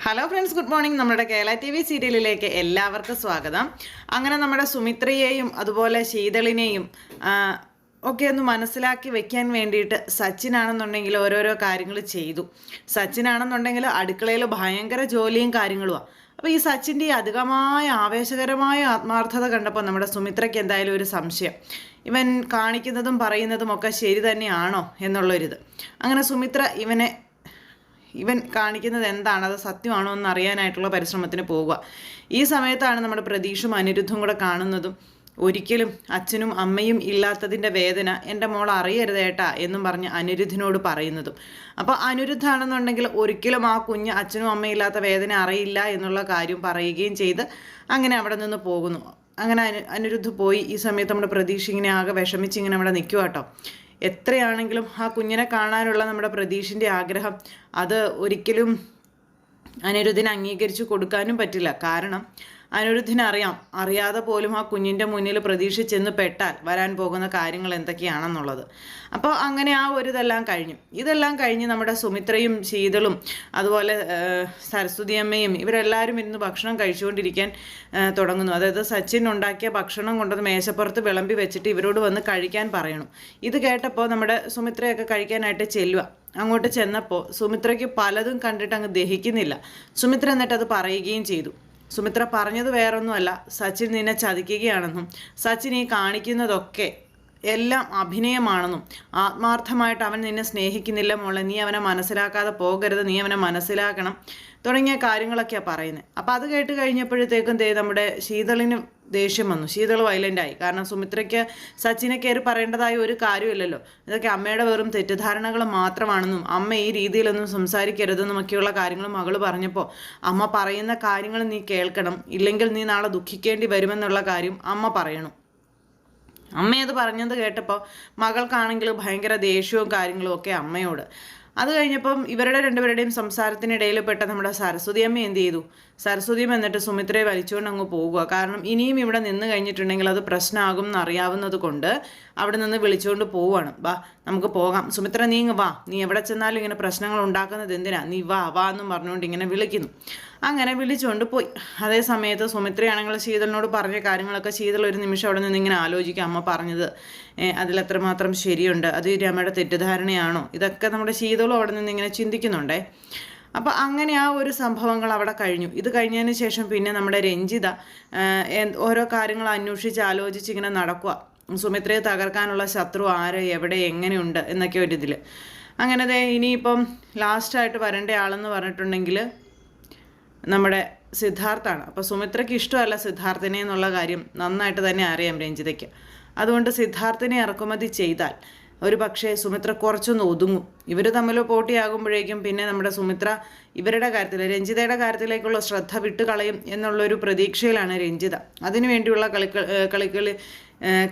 Hello friends, good morning. നമ്മുടെ Kerala T V സീരിയലിലേക്ക് എല്ലാവർക്കും സ്വാഗതം. അങ്ങനെ നമ്മുടെ സുമിത്രയെയും അതുപോലെ ശീതളിനെയും ഒക്കെ ഒന്ന് മനസ്സിലാക്കി വെക്കാൻ വേണ്ടിയിട്ട് സച്ചിനാണെന്നുണ്ടെങ്കിൽ ഓരോരോ കാര്യങ്ങൾ ചെയ്തു. സച്ചിനാണെന്നുണ്ടെങ്കിൽ അടുക്കളയിൽ ഭയങ്കര ജോലിയും കാര്യങ്ങളുമാണ്. അപ്പോൾ ഈ സച്ചിൻ്റെ ഈ അധികമായ ആവേശകരമായ ആത്മാർത്ഥത കണ്ടപ്പോൾ നമ്മുടെ സുമിത്രയ്ക്ക് എന്തായാലും ഒരു സംശയം, ഇവൻ കാണിക്കുന്നതും പറയുന്നതും ഒക്കെ ശരി തന്നെയാണോ എന്നുള്ളൊരിത്. അങ്ങനെ സുമിത്ര ഇവൻ കാണിക്കുന്നത് എന്താണ്, അത് സത്യമാണോ എന്ന് അറിയാനായിട്ടുള്ള പരിശ്രമത്തിന് പോവുക. ഈ സമയത്താണ് നമ്മുടെ പ്രതീക്ഷും അനിരുദ്ധും കൂടെ കാണുന്നതും ഒരിക്കലും അച്ഛനും അമ്മയും ഇല്ലാത്തതിൻ്റെ വേദന എൻ്റെ മോൾ അറിയരുത് ഏട്ടാ എന്നും പറഞ്ഞ് അനിരുദ്ധിനോട് പറയുന്നതും. അപ്പോൾ അനിരുദ്ധാണെന്നുണ്ടെങ്കിൽ ഒരിക്കലും ആ കുഞ്ഞ് അച്ഛനും അമ്മയും ഇല്ലാത്ത വേദന അറിയില്ല എന്നുള്ള കാര്യം പറയുകയും ചെയ്ത് അങ്ങനെ അവിടെ നിന്ന് പോകുന്നു. അങ്ങനെ അനിരുദ്ധ് പോയി. ഈ സമയത്ത് നമ്മുടെ പ്രതീക്ഷ ഇങ്ങനെ ആകെ വിഷമിച്ച് ഇങ്ങനെ അവിടെ നിൽക്കുക കേട്ടോ. എത്രയാണെങ്കിലും ആ കുഞ്ഞിനെ കാണാനുള്ള നമ്മുടെ പ്രതീക്ഷിൻ്റെ ആഗ്രഹം അത് ഒരിക്കലും അനിരുദ്ധിന് അംഗീകരിച്ചു കൊടുക്കാനും പറ്റില്ല. കാരണം അറിയാതെ പോലും ആ കുഞ്ഞിൻ്റെ മുന്നിൽ പ്രതീക്ഷ ചെന്ന് പെട്ടാൽ വരാൻ പോകുന്ന കാര്യങ്ങൾ എന്തൊക്കെയാണെന്നുള്ളത്. അപ്പോൾ അങ്ങനെ ആ ഒരു ഇതെല്ലാം കഴിഞ്ഞ് നമ്മുടെ സുമിത്രയും ശീതളും അതുപോലെ സരസ്വതി അമ്മയും ഇവരെല്ലാവരും ഇരുന്ന് ഭക്ഷണം കഴിച്ചുകൊണ്ടിരിക്കാൻ തുടങ്ങുന്നു. അതായത് സച്ചിൻ ഉണ്ടാക്കിയ ഭക്ഷണം കൊണ്ടത് മേശപ്പുറത്ത് വിളമ്പി വെച്ചിട്ട് ഇവരോട് വന്ന് കഴിക്കാൻ പറയണം. ഇത് കേട്ടപ്പോൾ നമ്മുടെ സുമിത്രയൊക്കെ കഴിക്കാനായിട്ട് ചെല്ലുക. അങ്ങോട്ട് ചെന്നപ്പോൾ സുമിത്രയ്ക്ക് പലതും കണ്ടിട്ട് അങ്ങ് ദഹിക്കുന്നില്ല. സുമിത്ര എന്നിട്ട് അത് പറയുകയും ചെയ്തു. സുമിത്ര പറഞ്ഞത് വേറൊന്നുമല്ല, സച്ചിൻ നിന്നെ ചതിക്കുകയാണെന്നും സച്ചിൻ ഈ കാണിക്കുന്നതൊക്കെ എല്ലാം അഭിനയമാണെന്നും ആത്മാർത്ഥമായിട്ട് അവൻ നിന്നെ സ്നേഹിക്കുന്നില്ല മോളെ, നീ അവനെ മനസ്സിലാക്കാതെ പോകരുത്, നീ അവനെ മനസ്സിലാക്കണം തുടങ്ങിയ കാര്യങ്ങളൊക്കെയാണ് പറയുന്നത്. അപ്പം അത് കേട്ട് കഴിഞ്ഞപ്പോഴത്തേക്കും നമ്മുടെ ശീതളിന് ദേഷ്യം വന്നു. ശീതൾ വയലൻ്റായി. കാരണം സുമിത്രയ്ക്ക് സച്ചിനെ കയറി പറയേണ്ടതായ ഒരു കാര്യമില്ലല്ലോ, ഇതൊക്കെ അമ്മയുടെ വെറും തെറ്റിദ്ധാരണകൾ മാത്രമാണെന്നും അമ്മ ഈ രീതിയിലൊന്നും സംസാരിക്കരുതെന്നും ഒക്കെയുള്ള കാര്യങ്ങൾ മകൾ പറഞ്ഞപ്പോൾ അമ്മ പറയുന്ന കാര്യങ്ങൾ നീ കേൾക്കണം, ഇല്ലെങ്കിൽ നീ നാളെ ദുഃഖിക്കേണ്ടി വരുമെന്നുള്ള കാര്യം അമ്മ പറയണം. അമ്മയത് പറഞ്ഞത് കേട്ടപ്പോൾ മകൾക്കാണെങ്കിൽ ഭയങ്കര ദേഷ്യവും കാര്യങ്ങളും ഒക്കെ അമ്മയോട്. അത് കഴിഞ്ഞപ്പം ഇവരുടെ രണ്ടുപേരുടെയും സംസാരത്തിനിടയിൽ പെട്ട നമ്മുടെ സരസ്വതി അമ്മ എന്ത് ചെയ്തു, സരസ്വതിയും എന്നിട്ട് സുമിത്രയെ വലിച്ചുകൊണ്ട് അങ്ങ് പോകുക. കാരണം ഇനിയും ഇവിടെ നിന്ന് കഴിഞ്ഞിട്ടുണ്ടെങ്കിൽ അത് പ്രശ്നമാകും എന്നറിയാവുന്നത് കൊണ്ട് അവിടെ നിന്ന് വിളിച്ചുകൊണ്ട് പോവുകയാണ്. വാ നമുക്ക് പോകാം, സുമിത്ര നീ ഇങ്ങ് വാ, നീ എവിടെ ചെന്നാലും ഇങ്ങനെ പ്രശ്നങ്ങൾ ഉണ്ടാക്കുന്നത് എന്തിനാ, നീ വാ വാ എന്നും പറഞ്ഞുകൊണ്ട് ഇങ്ങനെ വിളിക്കുന്നു. അങ്ങനെ വിളിച്ചുകൊണ്ട് പോയി. അതേ സമയത്ത് സുമിത്രയാണെങ്കിൽ ശീതളിനോട് പറഞ്ഞ കാര്യങ്ങളൊക്കെ ശീതൾ ഒരു നിമിഷം അവിടെ നിന്ന് ഇങ്ങനെ ആലോചിക്കുക. അമ്മ പറഞ്ഞത് അതിലെത്രമാത്രം ശരിയുണ്ട്, അത് രമയുടെ തെറ്റിദ്ധാരണയാണോ, ഇതൊക്കെ നമ്മുടെ ശീതളും അവിടെ നിന്ന് ഇങ്ങനെ ചിന്തിക്കുന്നുണ്ടേ. അപ്പോൾ അങ്ങനെ ആ ഒരു സംഭവങ്ങൾ അവിടെ കഴിഞ്ഞു. ഇത് കഴിഞ്ഞതിന് ശേഷം പിന്നെ നമ്മുടെ രഞ്ജിത ഓരോ കാര്യങ്ങൾ അന്വേഷിച്ച് ആലോചിച്ച് ഇങ്ങനെ നടക്കുക. സുമിത്രയെ തകർക്കാനുള്ള ശത്രു ആര്, എവിടെ, എങ്ങനെയുണ്ട് എന്നൊക്കെ ഒരിതിൽ. അങ്ങനെ ഇനിയിപ്പം ലാസ്റ്റായിട്ട് വരേണ്ട ആളെന്ന് പറഞ്ഞിട്ടുണ്ടെങ്കിൽ നമ്മുടെ സിദ്ധാർത്ഥാണ്. അപ്പോൾ സുമിത്രയ്ക്ക് ഇഷ്ടമല്ല സിദ്ധാർത്ഥിനെ എന്നുള്ള കാര്യം നന്നായിട്ട് തന്നെ അറിയാം രഞ്ജിതയ്ക്ക്. അതുകൊണ്ട് സിദ്ധാർത്ഥിനെ ഇറക്കുമതി ചെയ്താൽ ഒരു പക്ഷേ സുമിത്ര കുറച്ചൊന്ന് ഒതുങ്ങും. ഇവർ തമ്മിൽ പോട്ടിയാകുമ്പോഴേക്കും പിന്നെ നമ്മുടെ സുമിത്ര ഇവരുടെ കാര്യത്തിൽ രഞ്ജിതയുടെ കാര്യത്തിലേക്കുള്ള ശ്രദ്ധ വിട്ടുകളയും എന്നുള്ളൊരു പ്രതീക്ഷയിലാണ് രഞ്ജിത. അതിനുവേണ്ടിയുള്ള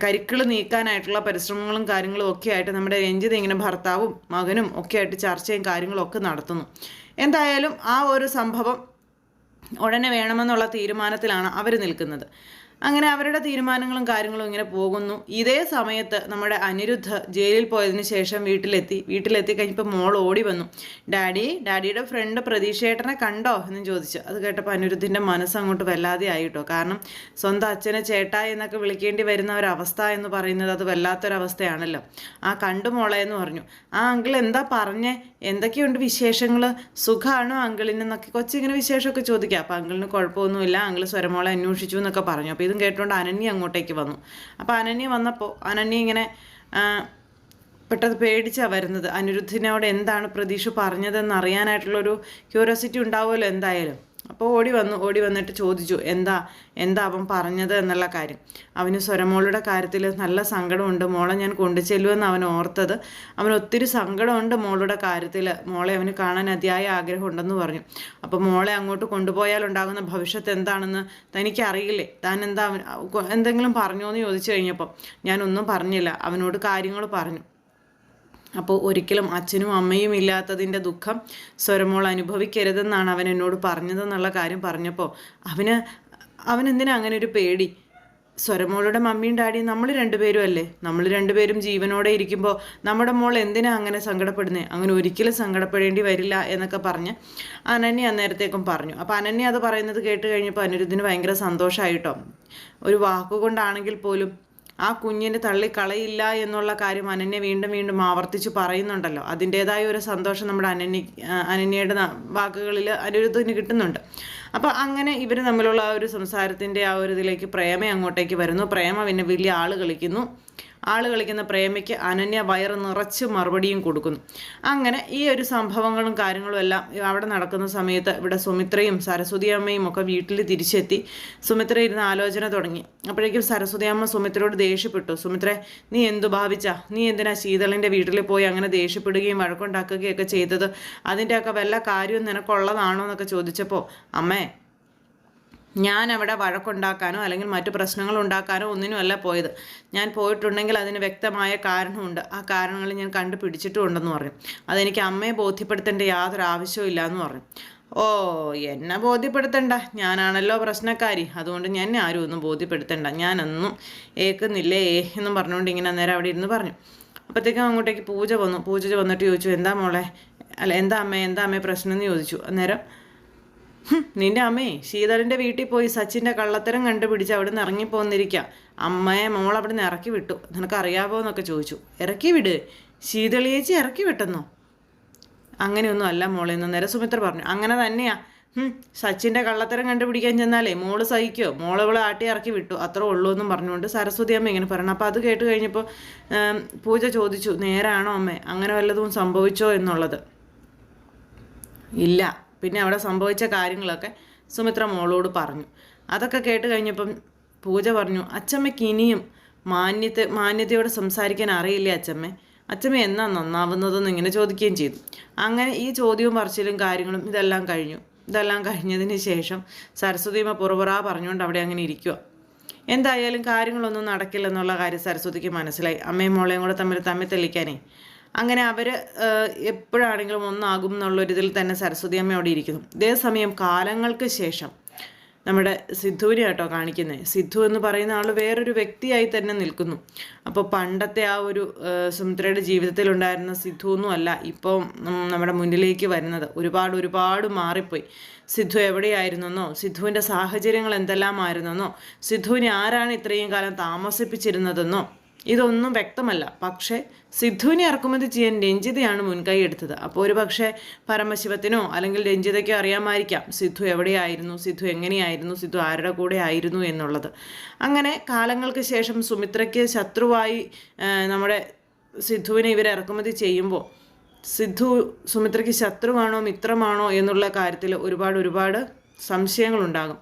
കരിക്കൾ നീക്കാനായിട്ടുള്ള പരിശ്രമങ്ങളും കാര്യങ്ങളും ഒക്കെ ആയിട്ട് നമ്മുടെ രഞ്ജിത ഇങ്ങനെ ഭർത്താവും മകനും ഒക്കെ ആയിട്ട് ചർച്ചയും കാര്യങ്ങളും ഒക്കെ നടത്തുന്നു. എന്തായാലും ആ ഒരു സംഭവം ഉടനെ വേണമെന്നുള്ള തീരുമാനത്തിലാണ് അവർ നിൽക്കുന്നത്. അങ്ങനെ അവരുടെ തീരുമാനങ്ങളും കാര്യങ്ങളും ഇങ്ങനെ പോകുന്നു. ഇതേ സമയത്ത് നമ്മുടെ അനിരുദ്ധ് ജയിലിൽ പോയതിന് ശേഷം വീട്ടിലെത്തി കഴിഞ്ഞപ്പോൾ മോൾ ഓടി വന്നു. ഡാഡിയുടെ ഫ്രണ്ട് പ്രതീക്ഷേട്ടനെ കണ്ടോ എന്ന് ചോദിച്ചു. അത് കേട്ടപ്പോൾ അനിരുദ്ധിൻ്റെ മനസ്സ് അങ്ങോട്ട് വല്ലാതെ ആയിട്ടോ. കാരണം സ്വന്തം അച്ഛനെ ചേട്ടാ എന്നൊക്കെ വിളിക്കേണ്ടി വരുന്ന ഒരവസ്ഥ എന്ന് പറയുന്നത് അത് വല്ലാത്തൊരവസ്ഥയാണല്ലോ. കണ്ടു മോളെ എന്ന് പറഞ്ഞു. അങ്കിൾ എന്താ പറഞ്ഞേ, എന്തൊക്കെയുണ്ട് വിശേഷങ്ങൾ, സുഖമാണോ അങ്കിളിനെന്നൊക്കെ കൊച്ചിങ്ങനെ വിശേഷമൊക്കെ ചോദിക്കുക. അപ്പോൾ അങ്കിളിന് കുഴപ്പമൊന്നുമില്ല, അങ്കിൾ സ്വരമോളെ അന്വേഷിച്ചു എന്നൊക്കെ പറഞ്ഞു. അപ്പോൾ ഇതും കേട്ടുകൊണ്ട് അനന്യ അങ്ങോട്ടേക്ക് വന്നു. അപ്പോൾ അനന്യ വന്നപ്പോൾ അനന്യ ഇങ്ങനെ പെട്ടെന്ന് പേടിച്ചാണ് വരുന്നത്. അനിരുദ്ധിനോട് എന്താണ് പ്രതീക്ഷ പറഞ്ഞതെന്ന് അറിയാനായിട്ടുള്ളൊരു ക്യൂരിയോസിറ്റി ഉണ്ടാവുമല്ലോ എന്തായാലും. അപ്പോൾ ഓടി വന്നിട്ട് ചോദിച്ചു എന്താ അവൻ പറഞ്ഞത് എന്നുള്ള കാര്യം. അവന് സ്വരമോളുടെ കാര്യത്തിൽ നല്ല സങ്കടമുണ്ട്, മോളെ ഞാൻ കൊണ്ടുചെല്ലുമെന്ന് അവൻ ഓർത്തത്. അവന് ഒത്തിരി സങ്കടമുണ്ട് മോളുടെ കാര്യത്തിൽ, മോളെ അവന് കാണാൻ അതിയായ ആഗ്രഹമുണ്ടെന്ന് പറഞ്ഞു. അപ്പോൾ മോളെ അങ്ങോട്ട് കൊണ്ടുപോയാൽ ഉണ്ടാകുന്ന ഭവിഷ്യത്ത് എന്താണെന്ന് തനിക്കറിയില്ലേ, താൻ എന്തെങ്കിലും പറഞ്ഞോ എന്ന് ചോദിച്ചു കഴിഞ്ഞപ്പോൾ ഞാനൊന്നും പറഞ്ഞില്ല, അവനോട് കാര്യങ്ങൾ പറഞ്ഞു. അപ്പോൾ ഒരിക്കലും അച്ഛനും അമ്മയും ഇല്ലാത്തതിൻ്റെ ദുഃഖം സ്വരമോൾ അനുഭവിക്കരുതെന്നാണ് അവൻ എന്നോട് പറഞ്ഞതെന്നുള്ള കാര്യം പറഞ്ഞപ്പോൾ അവനെന്തിനാ അങ്ങനെ ഒരു പേടി, സ്വരമോളുടെ മമ്മിയും ഡാഡിയും നമ്മൾ രണ്ടുപേരും അല്ലേ, നമ്മൾ രണ്ടുപേരും ജീവനോടെ ഇരിക്കുമ്പോൾ നമ്മുടെ മോൾ എന്തിനാ അങ്ങനെ സങ്കടപ്പെടുന്നത്, അങ്ങനെ ഒരിക്കലും സങ്കടപ്പെടേണ്ടി വരില്ല എന്നൊക്കെ പറഞ്ഞ് അനന്യ അന്നേരത്തേക്കും പറഞ്ഞു. അപ്പോൾ അനന്യ അത് പറയുന്നത് കേട്ട് കഴിഞ്ഞപ്പോൾ അനിരുദ്ധിന് ഭയങ്കര സന്തോഷമായിട്ടോ. ഒരു വാക്കുകൊണ്ടാണെങ്കിൽ പോലും ആ കുഞ്ഞിനെ തള്ളിക്കളയില്ല എന്നുള്ള കാര്യം അനന്യ വീണ്ടും വീണ്ടും ആവർത്തിച്ച് പറയുന്നുണ്ടല്ലോ. അതിൻ്റേതായ ഒരു സന്തോഷം നമ്മുടെ അനന്യയുടെ വാക്കുകളിൽ അനിരുദ്ധിന് കിട്ടുന്നുണ്ട്. അപ്പോൾ അങ്ങനെ ഇവർ തമ്മിലുള്ള ആ ഒരു സംസാരത്തിൻ്റെ ആ ഒരു ഇതിലേക്ക് പ്രേമ അങ്ങോട്ടേക്ക് വരുന്നു. പ്രേമ പിന്നെ വലിയ ആള് കളിക്കുന്ന പ്രേമയ്ക്ക് അനന്യ വയറ് നിറച്ച് മറുപടിയും കൊടുക്കുന്നു. അങ്ങനെ ഈ ഒരു സംഭവങ്ങളും കാര്യങ്ങളും എല്ലാം അവിടെ നടക്കുന്ന സമയത്ത് ഇവിടെ സുമിത്രയും സരസ്വതി അമ്മയും ഒക്കെ വീട്ടിൽ തിരിച്ചെത്തി. സുമിത്ര ഇരുന്ന് ആലോചന തുടങ്ങി. അപ്പോഴേക്കും സരസ്വതി അമ്മ സുമിത്രയോട് ദേഷ്യപ്പെട്ടു. സുമിത്രേ, നീ എന്തു ഭാവിച്ചാ? നീ എന്തിനാ ശീതളിൻ്റെ വീട്ടിൽ പോയി അങ്ങനെ ദേഷ്യപ്പെടുകയും വഴക്കുണ്ടാക്കുകയൊക്കെ ചെയ്തത്? അതിൻ്റെയൊക്കെ വല്ല കാര്യവും നിനക്കുള്ളതാണോ എന്നൊക്കെ ചോദിച്ചപ്പോൾ, അമ്മേ, ഞാൻ അവിടെ വഴക്കുണ്ടാക്കാനോ അല്ലെങ്കിൽ മറ്റു പ്രശ്നങ്ങൾ ഉണ്ടാക്കാനോ ഒന്നിനുമല്ല പോയത്. ഞാൻ പോയിട്ടുണ്ടെങ്കിൽ അതിന് വ്യക്തമായ കാരണമുണ്ട്. ആ കാരണങ്ങൾ ഞാൻ കണ്ടുപിടിച്ചിട്ടുണ്ടെന്ന് പറഞ്ഞു. അതെനിക്ക് അമ്മയെ ബോധ്യപ്പെടുത്തേണ്ട യാതൊരു ആവശ്യവും ഇല്ല എന്ന് പറഞ്ഞു. ഓ, എന്നെ ബോധ്യപ്പെടുത്തണ്ട, ഞാനാണല്ലോ പ്രശ്നക്കാരി, അതുകൊണ്ട് ഞാൻ ആരും ഒന്നും ബോധ്യപ്പെടുത്തണ്ട, ഞാനൊന്നും ഏക്കുന്നില്ലേ എന്നും പറഞ്ഞുകൊണ്ട് ഇങ്ങനെ അന്നേരം അവിടെ ഇരുന്ന് പറഞ്ഞു. അപ്പോഴത്തേക്കും അങ്ങോട്ടേക്ക് പൂജ വന്നു. പൂജ വന്നിട്ട് ചോദിച്ചു, എന്താ മോളെ, അല്ല എന്താ അമ്മേ പ്രശ്നം എന്ന് ചോദിച്ചു. അന്നേരം, നിന്റെ അമ്മേ ശീതളിൻ്റെ വീട്ടിൽ പോയി സച്ചിൻ്റെ കള്ളത്തരം കണ്ടുപിടിച്ച് അവിടെ നിന്ന് ഇറങ്ങിപ്പോന്നിരിക്കുക. അമ്മയെ മോൾ അവിടെ നിന്ന് ഇറക്കി വിട്ടു, നിനക്കറിയാവോ എന്നൊക്കെ ചോദിച്ചു. ഇറക്കി വിട്? ശീതളിയേച്ചി ഇറക്കി വിട്ടെന്നോ? അങ്ങനെയൊന്നും അല്ല മോളെ എന്ന് നേരെ സുമിത്ര പറഞ്ഞു. അങ്ങനെ തന്നെയാ. സച്ചിൻ്റെ കള്ളത്തരം കണ്ടുപിടിക്കാൻ ചെന്നാലേ മോള് സഹിക്കോ? മോളെ ആട്ടി ഇറക്കി വിട്ടു, അത്രേ ഉള്ളൂ എന്നും പറഞ്ഞുകൊണ്ട് സരസ്വതി അമ്മ ഇങ്ങനെ പറയണം. അപ്പോൾ അത് കേട്ട് കഴിഞ്ഞപ്പോൾ പൂജ ചോദിച്ചു, നേരാണോ അമ്മേ, അങ്ങനെ വല്ലതും സംഭവിച്ചോ എന്നുള്ളത്? ഇല്ല. പിന്നെ അവിടെ സംഭവിച്ച കാര്യങ്ങളൊക്കെ സുമിത്ര മോളോട് പറഞ്ഞു. അതൊക്കെ കേട്ട് കഴിഞ്ഞപ്പം പൂജ പറഞ്ഞു, അച്ചമ്മയ്ക്ക് ഇനിയും മാന്യതയോടെ സംസാരിക്കാൻ അറിയില്ലേ അച്ചമ്മ എന്നാ നന്നാവുന്നതെന്ന് ഇങ്ങനെ ചോദിക്കുകയും ചെയ്തു. അങ്ങനെ ഈ ചോദ്യവും പറച്ചിലും കാര്യങ്ങളും ഇതെല്ലാം കഴിഞ്ഞതിന് ശേഷം സരസ്വതിയമ്മ പുറപുറാ പറഞ്ഞുകൊണ്ട് അവിടെ അങ്ങനെ ഇരിക്കുക. എന്തായാലും കാര്യങ്ങളൊന്നും നടക്കില്ലെന്നുള്ള കാര്യം സരസ്വതിക്ക് മനസ്സിലായി. അമ്മയും മോളെയും കൂടെ തമ്മിൽ തെളിക്കാനേ. അങ്ങനെ അവർ എപ്പോഴാണെങ്കിലും ഒന്നാകും എന്നുള്ളൊരിതിൽ തന്നെ സരസ്വതി അമ്മ അവിടെ ഇരിക്കുന്നു. ഇതേസമയം കാലങ്ങൾക്ക് ശേഷം നമ്മുടെ സിദ്ധുവിനെ കേട്ടോ കാണിക്കുന്നത്. സിദ്ധു എന്ന് പറയുന്ന ആൾ വേറൊരു വ്യക്തിയായി തന്നെ നിൽക്കുന്നു. അപ്പോൾ പണ്ടത്തെ ആ ഒരു സുമിത്രയുടെ ജീവിതത്തിലുണ്ടായിരുന്ന സിദ്ധു ഒന്നും അല്ല ഇപ്പോൾ നമ്മുടെ മുന്നിലേക്ക് വരുന്നത്. ഒരുപാട് മാറിപ്പോയി. സിദ്ധു എവിടെയായിരുന്നെന്നോ, സിദ്ധുവിൻ്റെ സാഹചര്യങ്ങൾ എന്തെല്ലാമായിരുന്നെന്നോ, സിദ്ധുവിനെ ആരാണ് ഇത്രയും കാലം താമസിപ്പിച്ചിരുന്നതെന്നോ ഇതൊന്നും വ്യക്തമല്ല. പക്ഷേ സിദ്ധുവിനെ ഇറക്കുമതി ചെയ്യാൻ രഞ്ജിതയാണ് മുൻകൈ എടുത്തത്. അപ്പോൾ ഒരു പക്ഷേ പരമശിവത്തിനോ അല്ലെങ്കിൽ രഞ്ജിതയ്ക്കോ അറിയാമായിരിക്കാം സിദ്ധു എവിടെയായിരുന്നു, സിദ്ധു എങ്ങനെയായിരുന്നു, സിദ്ധു ആരുടെ കൂടെ ആയിരുന്നു എന്നുള്ളത്. അങ്ങനെ കാലങ്ങൾക്ക് ശേഷം സുമിത്രയ്ക്ക് ശത്രുവായി നമ്മുടെ സിദ്ധുവിനെ ഇവർ ഇറക്കുമതി ചെയ്യുമ്പോൾ സിദ്ധു സുമിത്രയ്ക്ക് ശത്രുവാണോ മിത്രമാണോ എന്നുള്ള കാര്യത്തിൽ ഒരുപാട് സംശയങ്ങളുണ്ടാകും.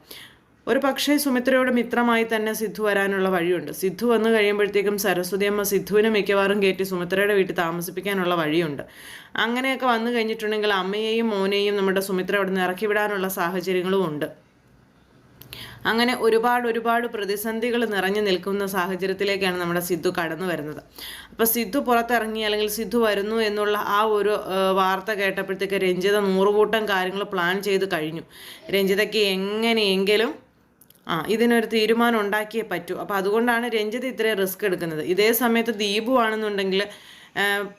ഒരു പക്ഷേ സുമിത്രയുടെ മിത്രമായി തന്നെ സിദ്ധു വരാനുള്ള വഴിയുണ്ട്. സിദ്ധു വന്നു കഴിയുമ്പോഴത്തേക്കും സരസ്വതി അമ്മ സിദ്ധുവിനെ മിക്കവാറും കയറ്റി സുമിത്രയുടെ വീട്ടിൽ താമസിപ്പിക്കാനുള്ള വഴിയുണ്ട്. അങ്ങനെയൊക്കെ വന്നു കഴിഞ്ഞിട്ടുണ്ടെങ്കിൽ അമ്മയെയും മോനെയും നമ്മുടെ സുമിത്ര അവിടെ നിന്ന് ഇറക്കി വിടാനുള്ള സാഹചര്യങ്ങളും ഉണ്ട്. അങ്ങനെ ഒരുപാട് പ്രതിസന്ധികൾ നിറഞ്ഞു നിൽക്കുന്ന സാഹചര്യത്തിലേക്കാണ് നമ്മുടെ സിദ്ധു കടന്നു വരുന്നത്. അപ്പോൾ സിദ്ധു പുറത്തിറങ്ങി അല്ലെങ്കിൽ സിദ്ധു വരുന്നു എന്നുള്ള ആ ഒരു വാർത്ത കേട്ടപ്പോഴത്തേക്ക് രഞ്ജിത 100 കൂട്ടം കാര്യങ്ങൾ പ്ലാൻ ചെയ്ത് കഴിഞ്ഞു. രഞ്ജിതയ്ക്ക് എങ്ങനെയെങ്കിലും ഇതിനൊരു തീരുമാനം ഉണ്ടാക്കിയേ പറ്റൂ. അപ്പോൾ അതുകൊണ്ടാണ് രഞ്ജിത്ത് ഇത്രയും റിസ്ക് എടുക്കുന്നത്. ഇതേ സമയത്ത് ദീപു ആണെന്നുണ്ടെങ്കിൽ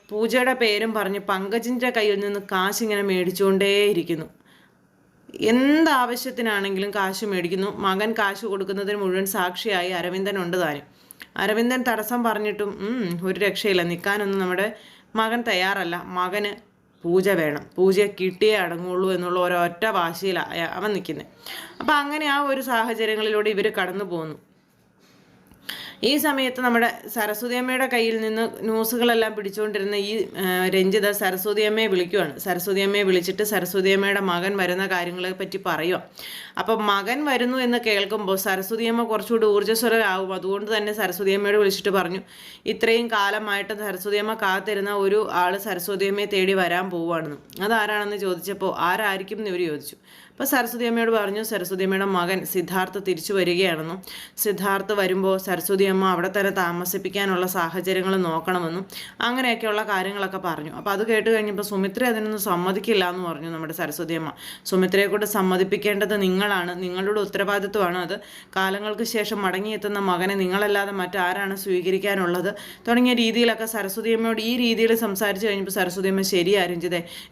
പൂജയുടെ പേരും പറഞ്ഞ് പങ്കജിൻ്റെ കയ്യിൽ നിന്ന് കാശ് ഇങ്ങനെ മേടിച്ചുകൊണ്ടേയിരിക്കുന്നു. എന്താവശ്യത്തിനാണെങ്കിലും കാശ് മേടിക്കുന്നു. മകൻ കാശ് കൊടുക്കുന്നതിന് മുഴുവൻ സാക്ഷിയായി അരവിന്ദൻ ഉണ്ട് താനും. അരവിന്ദൻ തടസ്സം പറഞ്ഞിട്ടും ഒരു രക്ഷയില്ല. നിൽക്കാനൊന്നും നമ്മുടെ മകൻ തയ്യാറല്ല. മകന് പൂജ വേണം, പൂജയെ കിട്ടിയേ അടങ്ങുള്ളൂ എന്നുള്ള ഒരൊറ്റ വാശിയിലാണ് അവൻ നിൽക്കുന്നത്. അപ്പം അങ്ങനെ ആ ഒരു സാഹചര്യങ്ങളിലൂടെ ഇവർ കടന്നു പോകുന്നു. ഈ സമയത്ത് നമ്മുടെ സരസ്വതി അമ്മയുടെ കയ്യിൽ നിന്ന് ന്യൂസുകളെല്ലാം പിടിച്ചുകൊണ്ടിരുന്ന ഈ രഞ്ജിത സരസ്വതി അമ്മയെ വിളിക്കുവാണ്. സരസ്വതി അമ്മയെ വിളിച്ചിട്ട് സരസ്വതി അമ്മയുടെ മകൻ വരുന്ന കാര്യങ്ങളെ പറ്റി പറയുക. അപ്പം മകൻ വരുന്നു എന്ന് കേൾക്കുമ്പോൾ സരസ്വതി അമ്മ കുറച്ചുകൂടി ഊർജ്ജസ്വരരാകും. അതുകൊണ്ട് തന്നെ സരസ്വതി അമ്മയോട് വിളിച്ചിട്ട് പറഞ്ഞു, ഇത്രയും കാലമായിട്ട് സരസ്വതി അമ്മ കാത്തിരുന്ന ഒരു ആൾ സരസ്വതി അമ്മയെ തേടി വരാൻ പോവുകയാണെന്ന്. അതാരാണെന്ന് ചോദിച്ചപ്പോൾ ആരായിരിക്കും എന്ന് ഇവർ ചോദിച്ചു. അപ്പോൾ സരസ്വതി അമ്മയോട് പറഞ്ഞു, സരസ്വതി അമ്മയുടെ മകൻ സിദ്ധാർത്ഥ് തിരിച്ചു വരികയാണെന്നും സിദ്ധാർത്ഥ് വരുമ്പോൾ സരസ്വതി സരസ്വതിയമ്മ അവിടെ തന്നെ താമസിപ്പിക്കാനുള്ള സാഹചര്യങ്ങൾ നോക്കണമെന്നും അങ്ങനെയൊക്കെയുള്ള കാര്യങ്ങളൊക്കെ പറഞ്ഞു. അപ്പോൾ അത് കേട്ട് കഴിഞ്ഞപ്പോൾ സുമിത്ര അതിനൊന്നും സമ്മതിക്കില്ല എന്ന് പറഞ്ഞു നമ്മുടെ സരസ്വതിയമ്മ. സുമിത്രയെ കൊണ്ട് സമ്മതിപ്പിക്കേണ്ടത് നിങ്ങളാണ്, നിങ്ങളുടെ ഉത്തരവാദിത്വമാണ് അത്. കാലങ്ങൾക്ക് ശേഷം മടങ്ങിയെത്തുന്ന മകനെ നിങ്ങളല്ലാതെ മറ്റാരാണ് സ്വീകരിക്കാനുള്ളത് തുടങ്ങിയ രീതിയിലൊക്കെ സരസ്വതിയമ്മയോട് ഈ രീതിയിൽ സംസാരിച്ച് കഴിഞ്ഞപ്പോൾ സരസ്വതിയമ്മ ശരിയാ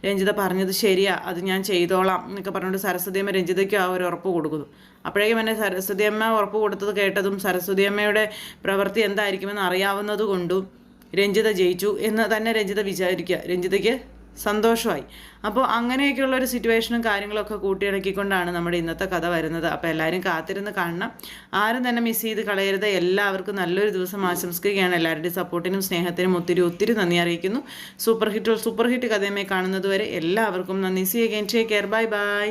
രഞ്ജിത പറഞ്ഞത് ശരിയാ, അത് ഞാൻ ചെയ്തോളാം എന്നൊക്കെ പറഞ്ഞുകൊണ്ട് സരസ്വതിയമ്മ രഞ്ജിതയ്ക്ക് ആ ഒരു ഉറപ്പ് കൊടുക്കുന്നു. അപ്പോഴേക്കും എന്നെ സരസ്വതിയമ്മ ഉറപ്പ് കൊടുത്തത് കേട്ടതും സരസ്വതിയമ്മയുടെ പ്രവൃത്തി എന്തായിരിക്കുമെന്ന് അറിയാവുന്നത് കൊണ്ടും രഞ്ജിത ജയിച്ചു എന്ന് തന്നെ രഞ്ജിത വിചാരിക്കുക. രഞ്ജിതയ്ക്ക് സന്തോഷമായി. അപ്പോൾ അങ്ങനെയൊക്കെയുള്ളൊരു സിറ്റുവേഷനും കാര്യങ്ങളൊക്കെ കൂട്ടിയിണക്കിക്കൊണ്ടാണ് നമ്മുടെ ഇന്നത്തെ കഥ വരുന്നത്. അപ്പോൾ എല്ലാവരും കാത്തിരുന്ന് കാണണം, ആരും തന്നെ മിസ് ചെയ്ത് കളയരുത്. എല്ലാവർക്കും നല്ലൊരു ദിവസം ആശംസിക്കുകയാണ്. എല്ലാവരുടെയും സപ്പോർട്ടിനും സ്നേഹത്തിനും ഒത്തിരി നന്ദി അറിയിക്കുന്നു. സൂപ്പർ ഹിറ്റ് കഥയുമായി കാണുന്നത് വരെ എല്ലാവർക്കും നന്ദി. See again, take care, bye by.